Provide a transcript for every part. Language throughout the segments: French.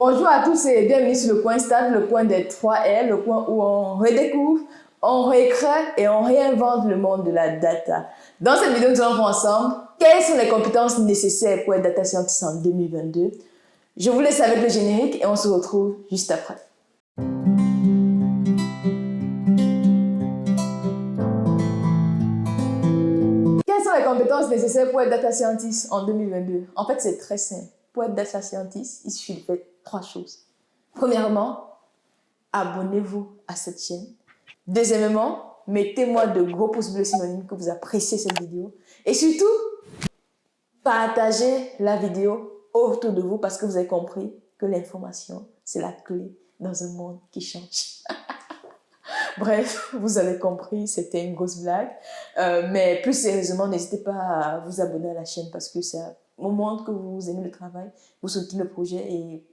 Bonjour à tous et bienvenue sur le point Start, le point des 3 R, le point où on redécouvre, on récrée et on réinvente le monde de la data. Dans cette vidéo, nous allons voir ensemble quelles sont les compétences nécessaires pour être data scientist en 2022. Je vous laisse avec le générique et on se retrouve juste après. Quelles sont les compétences nécessaires pour être data scientist en 2022? En fait, c'est très simple. Pour être data scientist, il suffit de faire 3 choses. Premièrement, abonnez-vous à cette chaîne. Deuxièmement, mettez-moi de gros pouces bleus synonymes que vous appréciez cette vidéo. Et surtout, partagez la vidéo autour de vous parce que vous avez compris que l'information, c'est la clé dans un monde qui change. Bref, vous avez compris, c'était une grosse blague. Mais plus sérieusement, n'hésitez pas à vous abonner à la chaîne parce que ça montre que vous aimez le travail, vous soutenez le projet et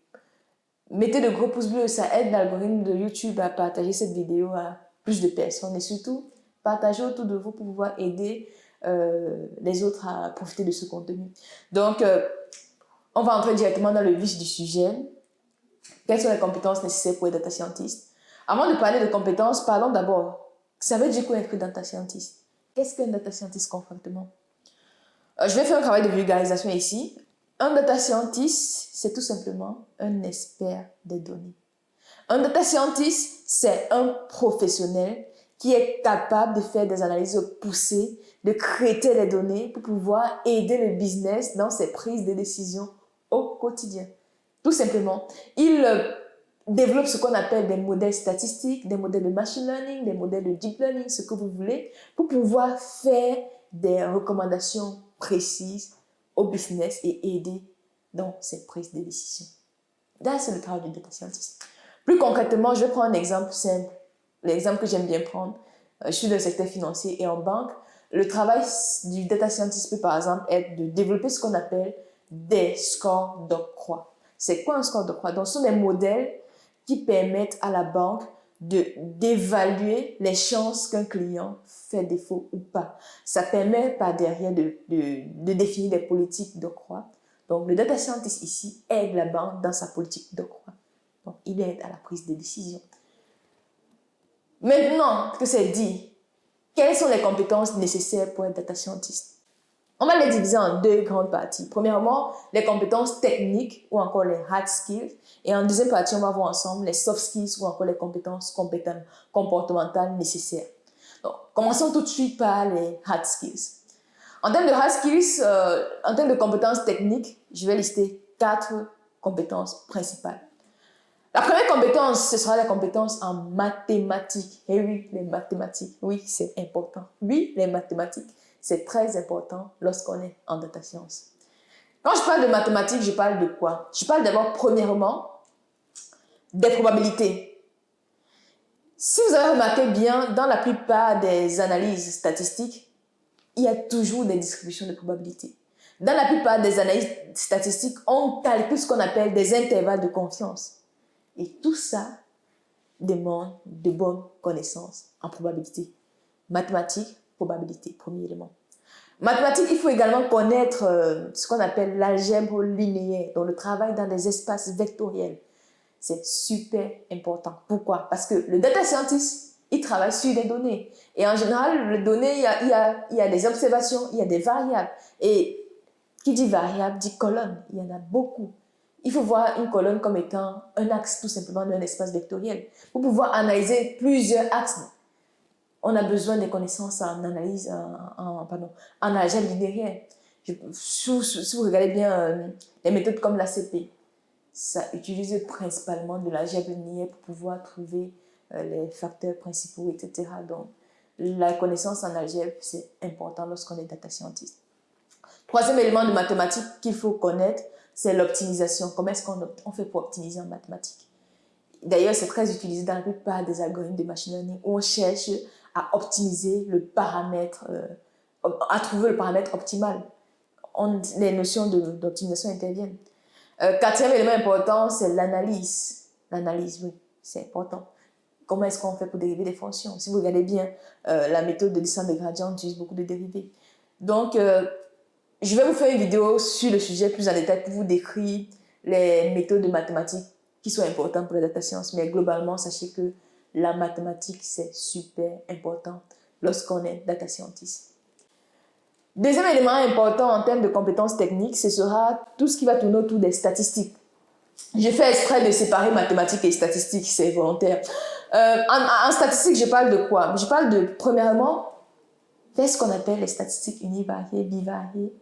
mettez de gros pouces bleus, ça aide l'algorithme de YouTube à partager cette vidéo à plus de personnes. Et surtout, partagez autour de vous pour pouvoir aider les autres à profiter de ce contenu. Donc, on va entrer directement dans le vif du sujet. Quelles sont les compétences nécessaires pour être data scientist? Avant de parler de compétences, parlons d'abord. Ça veut dire quoi être data scientist? Qu'est-ce qu'un data scientist concrètement? Je vais faire un travail de vulgarisation ici. Un data scientist, c'est tout simplement un expert des données. Un data scientist, c'est un professionnel qui est capable de faire des analyses poussées, de traiter les données pour pouvoir aider le business dans ses prises de décision au quotidien. Tout simplement, il développe ce qu'on appelle des modèles statistiques, des modèles de machine learning, des modèles de deep learning, ce que vous voulez, pour pouvoir faire des recommandations précises au business et aider dans ses prises de décision. Là, c'est le travail du data scientist. Plus concrètement, je vais prendre un exemple simple, l'exemple que j'aime bien prendre. Je suis dans le secteur financier et en banque. Le travail du data scientist peut par exemple être de développer ce qu'on appelle des scores d'octroi. C'est quoi un score d'octroi? Donc, ce sont des modèles qui permettent à la banque d'évaluer les chances qu'un client fait défaut ou pas. Ça permet par derrière de définir des politiques d'octroi. Donc, le data scientist ici aide la banque dans sa politique d'octroi. Donc, il aide à la prise de décision. Maintenant que c'est dit, quelles sont les compétences nécessaires pour être data scientist? On va les diviser en deux grandes parties. Premièrement, les compétences techniques ou encore les hard skills. Et en deuxième partie, on va voir ensemble les soft skills ou encore les compétences comportementales nécessaires. Donc, commençons tout de suite par les hard skills. En termes de hard skills, en termes de compétences techniques, je vais lister 4 compétences principales. La première compétence, ce sera la compétence en mathématiques. Et oui, les mathématiques, oui, c'est important. Oui, les mathématiques, c'est très important lorsqu'on est en data science. Quand je parle de mathématiques, je parle de quoi? Je parle d'abord, premièrement, des probabilités. Si vous avez remarqué bien, dans la plupart des analyses statistiques, il y a toujours des distributions de probabilités. Dans la plupart des analyses statistiques, on calcule ce qu'on appelle des intervalles de confiance. Et tout ça demande de bonnes connaissances en probabilité. Mathématiques, probabilité, premier élément. Mathématiques, il faut également connaître ce qu'on appelle l'algèbre linéaire, donc le travail dans des espaces vectoriels. C'est super important. Pourquoi? Parce que le data scientist, il travaille sur des données. Et en général, les données, il y a des observations, il y a des variables. Et qui dit variable dit colonne. Il y en a beaucoup. Il faut voir une colonne comme étant un axe tout simplement d'un espace vectoriel. Pour pouvoir analyser plusieurs axes, on a besoin des connaissances en analyse, en algèbre linéaire. Si vous regardez bien les méthodes comme l'ACP, ça utilise principalement de l'algèbre linéaire pour pouvoir trouver les facteurs principaux, etc. Donc, la connaissance en algèbre, c'est important lorsqu'on est data scientist. Troisième élément de mathématiques qu'il faut connaître, c'est l'optimisation. Comment est-ce qu'on fait pour optimiser en mathématiques? D'ailleurs, c'est très utilisé dans la plupart des algorithmes de machine learning où on cherche à optimiser le paramètre, à trouver le paramètre optimal. Les notions d'optimisation interviennent. Quatrième élément important, c'est l'analyse. L'analyse, oui, c'est important. Comment est-ce qu'on fait pour dériver des fonctions? Si vous regardez bien, la méthode de descente des gradients utilise beaucoup de dérivés. Donc, je vais vous faire une vidéo sur le sujet plus en détail pour vous décrire les méthodes de mathématiques qui sont importants pour la data science. Mais globalement, sachez que la mathématique, c'est super important lorsqu'on est data scientist. Deuxième élément important en termes de compétences techniques, ce sera tout ce qui va tourner autour des statistiques. J'ai fait exprès de séparer mathématiques et statistiques, c'est volontaire. En statistique, je parle de quoi? Je parle de, premièrement, faire ce qu'on appelle les statistiques univariées, bivariées.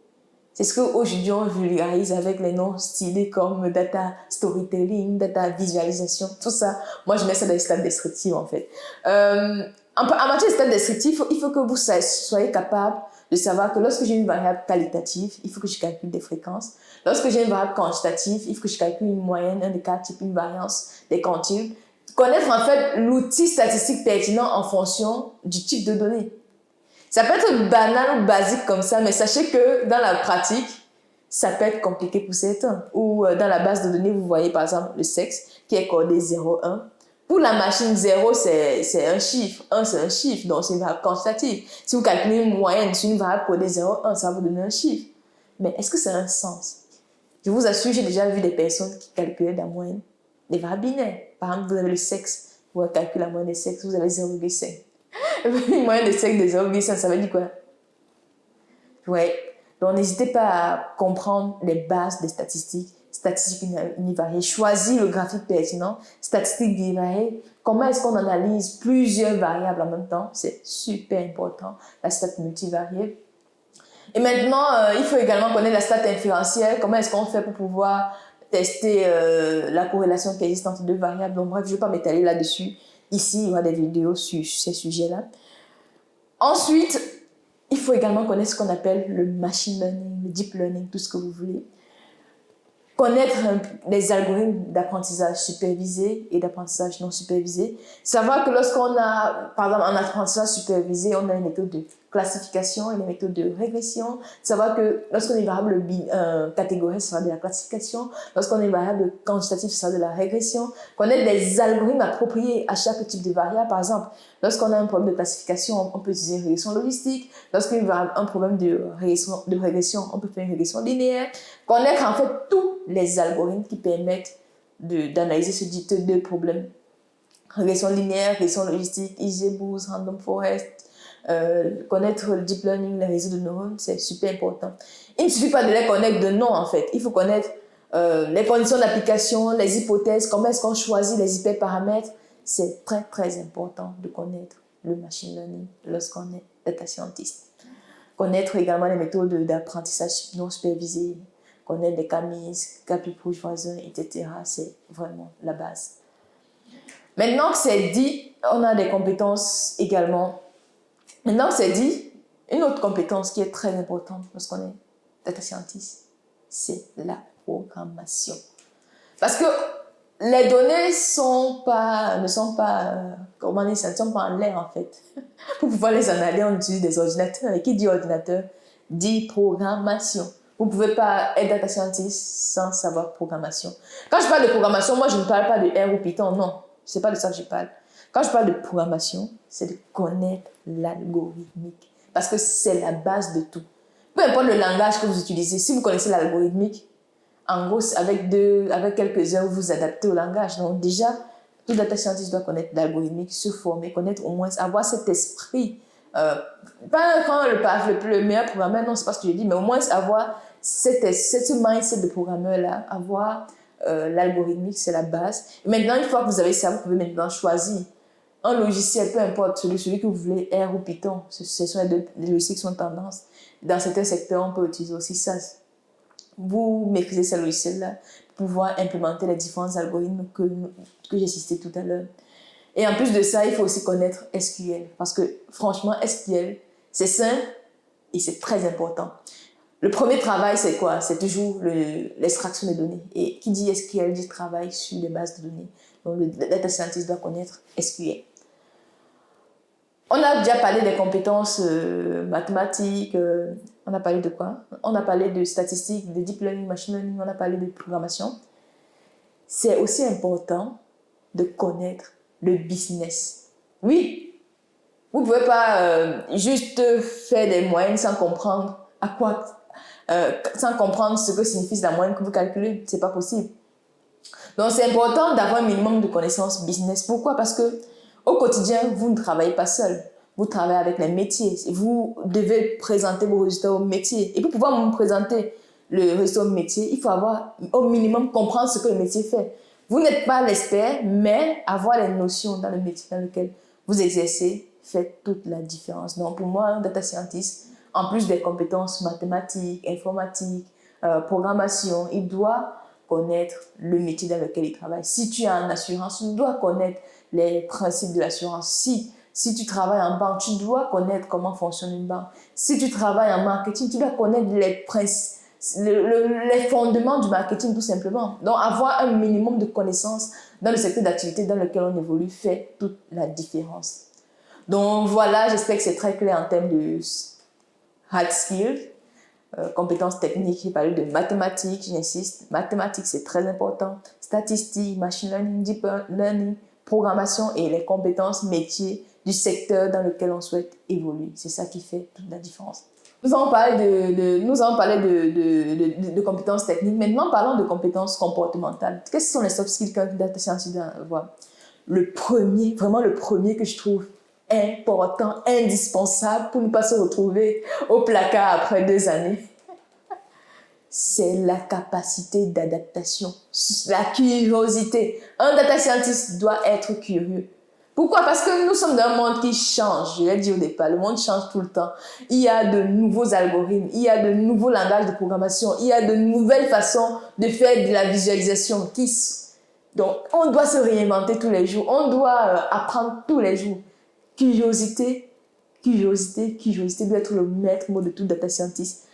C'est ce qu'aujourd'hui on vulgarise avec les noms stylés comme data storytelling, data visualisation, tout ça. Moi, je mets ça dans les stats descriptives, en fait. En matière de stats descriptives, il faut que vous soyez capable de savoir que lorsque j'ai une variable qualitative, il faut que je calcule des fréquences. Lorsque j'ai une variable quantitative, il faut que je calcule une moyenne, un écart type, une variance des quantiles. Connaître en fait l'outil statistique pertinent en fonction du type de données. Ça peut être banal ou basique comme ça, mais sachez que dans la pratique, ça peut être compliqué pour certains. Ou dans la base de données, vous voyez par exemple le sexe qui est codé 0,1. Pour la machine, 0, c'est un chiffre. 1, c'est un chiffre, donc c'est une variable quantitative. Si vous calculez une moyenne sur une variable codée 0,1, ça va vous donner un chiffre. Mais est-ce que ça a un sens? Je vous assure, j'ai déjà vu des personnes qui calculaient la moyenne des variables binaires. Par exemple, vous avez le sexe, vous calculez la moyenne des sexes, vous avez 0,5. Une moyenne de sexe de 0,5, ça veut dire quoi? Ouais. Donc, n'hésitez pas à comprendre les bases des statistiques univariées. Choisir le graphique pertinent, statistiques univariées. Comment est-ce qu'on analyse plusieurs variables en même temps? C'est super important, la stat multivariée. Et maintenant, il faut également connaître la stat inférentielle. Comment est-ce qu'on fait pour pouvoir tester la corrélation qui existe entre deux variables? Donc, bref, je ne vais pas m'étaler là-dessus. Ici, il y aura des vidéos sur ces sujets-là. Ensuite, il faut également connaître ce qu'on appelle le machine learning, le deep learning, tout ce que vous voulez. Connaître les algorithmes d'apprentissage supervisé et d'apprentissage non supervisé. Savoir que lorsqu'on a, par exemple, un apprentissage supervisé, on a une méthode de classification et une méthode de régression. Savoir que lorsqu'on est une variable catégorie, ça sera de la classification. Lorsqu'on est une variable quantitative, ça sera de la régression. Connaître des algorithmes appropriés à chaque type de variable. Par exemple, lorsqu'on a un problème de classification, on peut utiliser une régression logistique. Lorsqu'on a un problème de régression, on peut faire une régression linéaire. Connaître en fait tous les algorithmes qui permettent d'analyser ce type de problème. Régression linéaire, régression logistique, XGBoost, Random Forest. Connaître le deep learning, les réseaux de neurones, c'est super important. Il ne suffit pas de les connaître de nom en fait. Il faut connaître les conditions d'application, les hypothèses, comment est-ce qu'on choisit les hyperparamètres. C'est très très important de connaître le machine learning lorsqu'on est data scientist. Connaître également les méthodes d'apprentissage non supervisé, connaître les CAMIS, Capi-Rouge voisin, etc. C'est vraiment la base. Maintenant que c'est dit, on a des compétences également. Maintenant que c'est dit, une autre compétence qui est très importante lorsqu'on est data scientist, c'est la programmation. Parce que les données ne sont pas en l'air en fait. Pour pouvoir les analyser, on utilise des ordinateurs. Et qui dit ordinateur, dit programmation. Vous ne pouvez pas être data scientist sans savoir programmation. Quand je parle de programmation, moi je ne parle pas de R ou Python, non. Ce n'est pas de ça que je parle. Quand je parle de programmation, c'est de connaître l'algorithmique. Parce que c'est la base de tout. Peu importe le langage que vous utilisez, si vous connaissez l'algorithmique, en gros, avec quelques heures, vous vous adaptez au langage. Donc déjà, tout data scientist doit connaître l'algorithmique, se former, connaître au moins, avoir cet esprit. Pas quand le meilleur programmeur, non, c'est pas ce que je dis, mais au moins avoir ce mindset de programmeur-là, avoir l'algorithmique, c'est la base. Et maintenant, une fois que vous avez ça, vous pouvez maintenant choisir un logiciel, peu importe, celui que vous voulez, R ou Python. Ce sont les deux logiciels qui sont tendance. Dans certains secteurs, on peut utiliser aussi ça. Vous maîtrisez ces logiciels-là pour pouvoir implémenter les différents algorithmes que j'ai cités tout à l'heure. Et en plus de ça, il faut aussi connaître SQL. Parce que franchement, SQL, c'est simple et c'est très important. Le premier travail, c'est quoi? C'est toujours l'extraction des données. Et qui dit SQL dit travail sur les bases de données. Donc le data scientist doit connaître SQL. On a déjà parlé des compétences mathématiques, on a parlé de quoi? On a parlé de statistiques, de deep learning, machine learning, on a parlé de programmation. C'est aussi important de connaître le business. Oui, vous ne pouvez pas juste faire des moyennes sans comprendre sans comprendre ce que signifie la moyenne que vous calculez. Ce n'est pas possible. Donc, c'est important d'avoir un minimum de connaissances business. Pourquoi? Parce que au quotidien, vous ne travaillez pas seul. Vous travaillez avec les métiers. Vous devez présenter vos résultats au métier. Et pour pouvoir me présenter le résultat au métier, il faut avoir au minimum comprendre ce que le métier fait. Vous n'êtes pas l'expert, mais avoir les notions dans le métier dans lequel vous exercez fait toute la différence. Donc, pour moi, un data scientist, en plus des compétences mathématiques, informatiques, programmation, il doit connaître le métier dans lequel il travaille. Si tu es en assurance, tu dois connaître les principes de l'assurance. Si tu travailles en banque, tu dois connaître comment fonctionne une banque. Si tu travailles en marketing, tu dois connaître les principes, les fondements du marketing tout simplement. Donc, avoir un minimum de connaissances dans le secteur d'activité dans lequel on évolue fait toute la différence. Donc, voilà, j'espère que c'est très clair en termes de hard skills. Compétences techniques, j'ai parlé de mathématiques, j'insiste. Mathématiques, c'est très important. Statistiques, machine learning, deep learning, programmation et les compétences métiers du secteur dans lequel on souhaite évoluer. C'est ça qui fait toute la différence. Nous avons parlé de compétences techniques. Maintenant, parlons de compétences comportementales. Quels sont les soft skills qu'un data scientist doit avoir? Le premier, vraiment le premier que je trouve important, indispensable pour ne pas se retrouver au placard après 2 années, c'est la capacité d'adaptation, la curiosité. Un data scientist doit être curieux. Pourquoi? Parce que nous sommes dans un monde qui change. Je l'ai dit au départ, le monde change tout le temps. Il y a de nouveaux algorithmes, il y a de nouveaux langages de programmation, il y a de nouvelles façons de faire de la visualisation. Donc, on doit se réinventer tous les jours, on doit apprendre tous les jours. Curiosité doit être le maître mot de tout data scientist.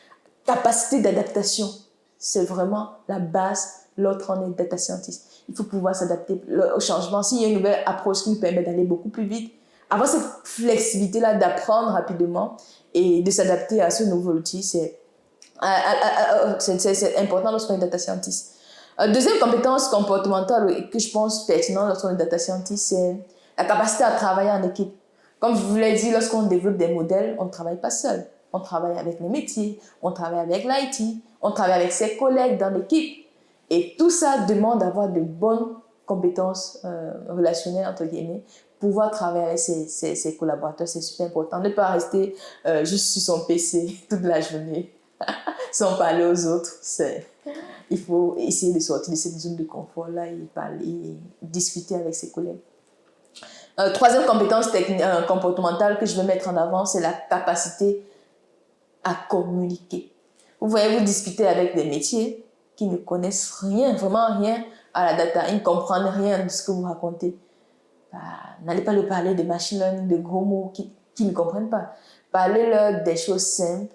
Capacité d'adaptation, c'est vraiment la base lorsqu'on est data scientist. Il faut pouvoir s'adapter au changement. S'il y a une nouvelle approche qui nous permet d'aller beaucoup plus vite, avoir cette flexibilité-là d'apprendre rapidement et de s'adapter à ce nouveau outil, c'est important lorsqu'on est data scientist. Deuxième compétence comportementale que je pense pertinente lorsqu'on est data scientist, c'est la capacité à travailler en équipe. Comme je vous l'ai dit, lorsqu'on développe des modèles, on ne travaille pas seul. On travaille avec les métiers, on travaille avec l'IT, on travaille avec ses collègues dans l'équipe. Et tout ça demande d'avoir de bonnes compétences relationnelles, entre guillemets, pouvoir travailler avec ses collaborateurs, c'est super important. Ne pas rester juste sur son PC toute la journée sans parler aux autres. Il faut essayer de sortir de cette zone de confort-là et parler, et discuter avec ses collègues. Troisième compétence comportementale que je veux mettre en avant, c'est la capacité à communiquer. Vous voyez, vous discutez avec des métiers qui ne connaissent rien, vraiment rien à la data. Ils ne comprennent rien de ce que vous racontez. N'allez pas leur parler de machine learning, de gros mots qu'ils ne comprennent pas. Parlez-leur des choses simples.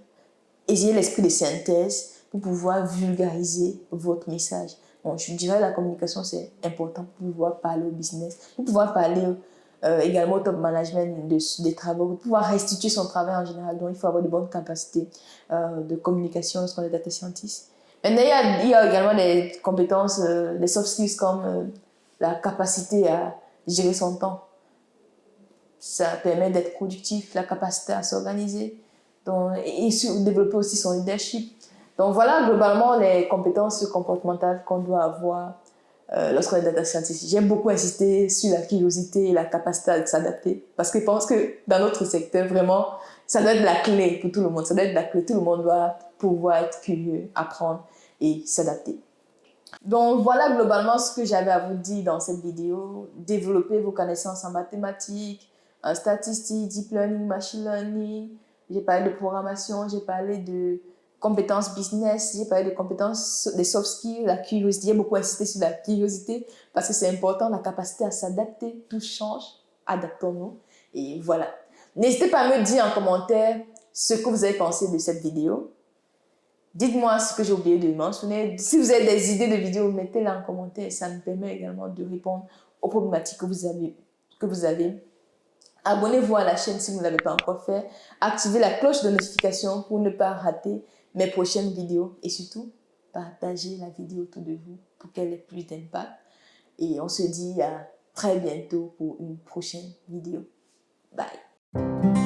Ayez l'esprit de synthèse pour pouvoir vulgariser votre message. Bon, je dirais que la communication, c'est important pour pouvoir parler au business, pour pouvoir parler également au top management des travaux, pour pouvoir restituer son travail en général. Donc, il faut avoir de bonnes capacités de communication lorsqu'on est data scientist. Maintenant, il y a également des compétences, des soft skills comme la capacité à gérer son temps. Ça permet d'être productif, la capacité à s'organiser et développer aussi son leadership. Donc voilà globalement les compétences comportementales qu'on doit avoir lorsqu'on est data scientist. J'aime beaucoup insister sur la curiosité et la capacité à s'adapter parce que je pense que dans notre secteur, vraiment, ça doit être la clé pour tout le monde. Ça doit être la clé. Tout le monde doit pouvoir être curieux, apprendre et s'adapter. Donc voilà globalement ce que j'avais à vous dire dans cette vidéo. Développer vos connaissances en mathématiques, en statistiques, deep learning, machine learning. J'ai parlé de programmation, j'ai parlé de compétences business, j'ai parlé de compétences, des soft skills, la curiosité. J'ai beaucoup insisté sur la curiosité parce que c'est important, la capacité à s'adapter. Tout change, adaptons-nous. Et voilà. N'hésitez pas à me dire en commentaire ce que vous avez pensé de cette vidéo. Dites-moi ce que j'ai oublié de mentionner. Si vous avez des idées de vidéos, mettez-les en commentaire. Ça me permet également de répondre aux problématiques que vous avez. Abonnez-vous à la chaîne si vous ne l'avez pas encore fait. Activez la cloche de notification pour ne pas rater mes prochaines vidéos. Et surtout, partagez la vidéo autour de vous pour qu'elle ait plus d'impact. Et on se dit à très bientôt pour une prochaine vidéo. Bye.